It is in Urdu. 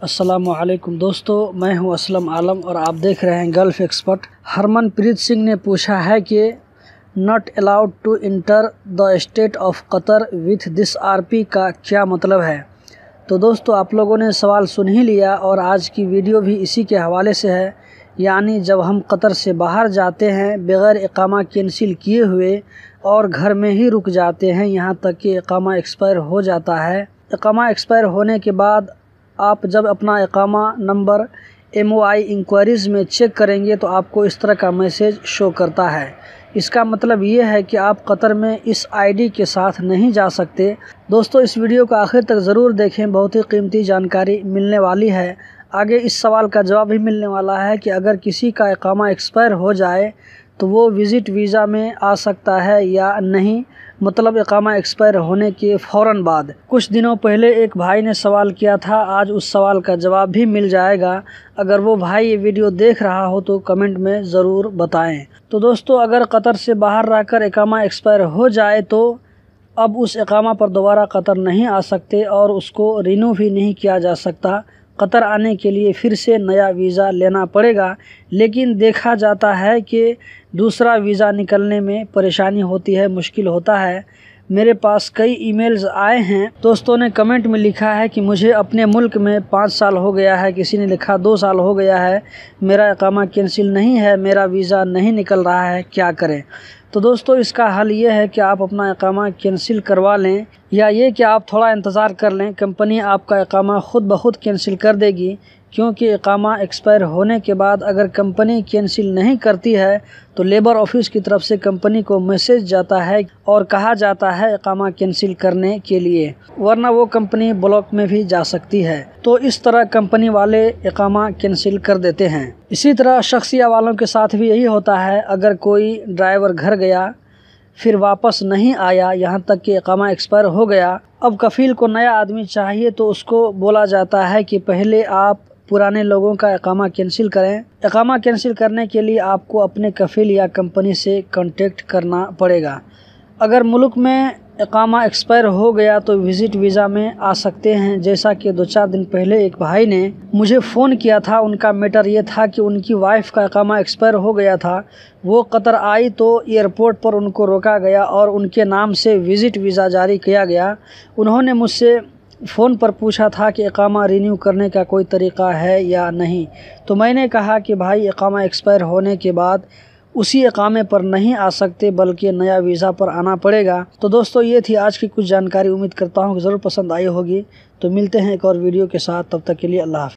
السلام علیکم دوستو، میں ہوں اسلم عالم اور آپ دیکھ رہے ہیں گلف ایکسپرٹ۔ ہرمن پریت سنگھ نے پوچھا ہے کہ not allowed to enter the state of Qatar with this RP کا کیا مطلب ہے؟ تو دوستو، آپ لوگوں نے سوال سن ہی لیا اور آج کی ویڈیو بھی اسی کے حوالے سے ہے۔ یعنی جب ہم قطر سے باہر جاتے ہیں بغیر اقامہ کینسل کیے ہوئے اور گھر میں ہی رک جاتے ہیں یہاں تک کہ اقامہ ایکسپائر ہو جاتا ہے۔ اقامہ ایکسپائر ہونے کے بعد آپ جب اپنا اقامہ نمبر MOI انکوائریز میں چیک کریں گے تو آپ کو اس طرح کا میسیج شو کرتا ہے۔ اس کا مطلب یہ ہے کہ آپ قطر میں اس ID کے ساتھ نہیں جا سکتے۔ دوستو، اس ویڈیو کو آخر تک ضرور دیکھیں، بہت ہی قیمتی جانکاری ملنے والی ہے۔ آگے اس سوال کا جواب بھی ملنے والا ہے کہ اگر کسی کا اقامہ ایکسپائر ہو جائے تو وہ وزٹ ویزا میں آ سکتا ہے یا نہیں، مطلب اقامہ ایکسپائر ہونے کے فوراً بعد۔ کچھ دنوں پہلے ایک بھائی نے سوال کیا تھا، آج اس سوال کا جواب بھی مل جائے گا۔ اگر وہ بھائی یہ ویڈیو دیکھ رہا ہو تو کمنٹ میں ضرور بتائیں۔ تو دوستو، اگر قطر سے باہر رہ کر اقامہ ایکسپائر ہو جائے تو اب اس اقامہ پر دوبارہ قطر نہیں آ سکتے اور اس کو رینیو بھی نہیں کیا جا سکتا۔ قطر آنے کے لیے پھر سے نیا ویزا لینا پڑے گا، لیکن دیکھا جاتا ہے کہ دوسرا ویزا نکلنے میں پریشانی ہوتی ہے، مشکل ہوتا ہے۔ میرے پاس کئی ای میلز آئے ہیں، دوستوں نے کمنٹ میں لکھا ہے کہ مجھے اپنے ملک میں 5 سال ہو گیا ہے، کسی نے لکھا 2 سال ہو گیا ہے، میرا اقامہ کینسل نہیں ہے، میرا ویزا نہیں نکل رہا ہے، کیا کریں؟ تو دوستو، اس کا حل یہ ہے کہ آپ اپنا اقامہ کینسل کروا لیں، یا یہ کہ آپ تھوڑا انتظار کر لیں، کمپنی آپ کا اقامہ خود بخود کینسل کر دے گی۔ کیونکہ اقامہ ایکسپائر ہونے کے بعد اگر کمپنی کینسل نہیں کرتی ہے تو لیبر آفس کی طرف سے کمپنی کو میسیج جاتا ہے اور کہا جاتا ہے اقامہ کینسل کرنے کے لیے، ورنہ وہ کمپنی بلاک میں بھی جا سکتی ہے۔ تو اس طرح کمپنی والے اقامہ کینسل کر دیتے ہیں۔ اسی طرح شخصی حوالوں کے ساتھ بھی یہی ہوتا ہے۔ اگر کوئی ڈرائیور گھر گیا پھر واپس نہیں آیا یہاں تک کہ اقامہ ایکسپائر ہو گیا، اب کفیل کو نیا آدمی چاہیے تو اس کو بولا جاتا ہے کہ پہلے آپ پرانے لوگوں کا اقامہ کینسل کریں۔ اقامہ کینسل کرنے کے لیے آپ کو اپنے کفیل یا کمپنی سے کانٹیکٹ کرنا پڑے گا۔ اگر ملک میں اقامہ ایکسپائر ہو گیا تو وزٹ ویزا میں آ سکتے ہیں۔ جیسا کہ 2-4 دن پہلے ایک بھائی نے مجھے فون کیا تھا، ان کا میٹر یہ تھا کہ ان کی وائف کا اقامہ ایکسپائر ہو گیا تھا، وہ قطر آئی تو ایئرپورٹ پر ان کو روکا گیا اور ان کے نام سے وزٹ ویزا جاری کیا گیا۔ انہوں نے مجھ سے فون پر پوچھا تھا کہ اقامہ رینیو کرنے کا کوئی طریقہ ہے یا نہیں، تو میں نے کہا کہ بھائی، اقامہ ایکسپائر ہونے کے بعد اسی اقامے پر نہیں آ سکتے بلکہ نیا ویزا پر آنا پڑے گا۔ تو دوستو، یہ تھی آج کی کچھ جانکاری، امید کرتا ہوں کہ ضرور پسند آئی ہوگی۔ تو ملتے ہیں ایک اور ویڈیو کے ساتھ، تب تک کے لیے اللہ حافظ۔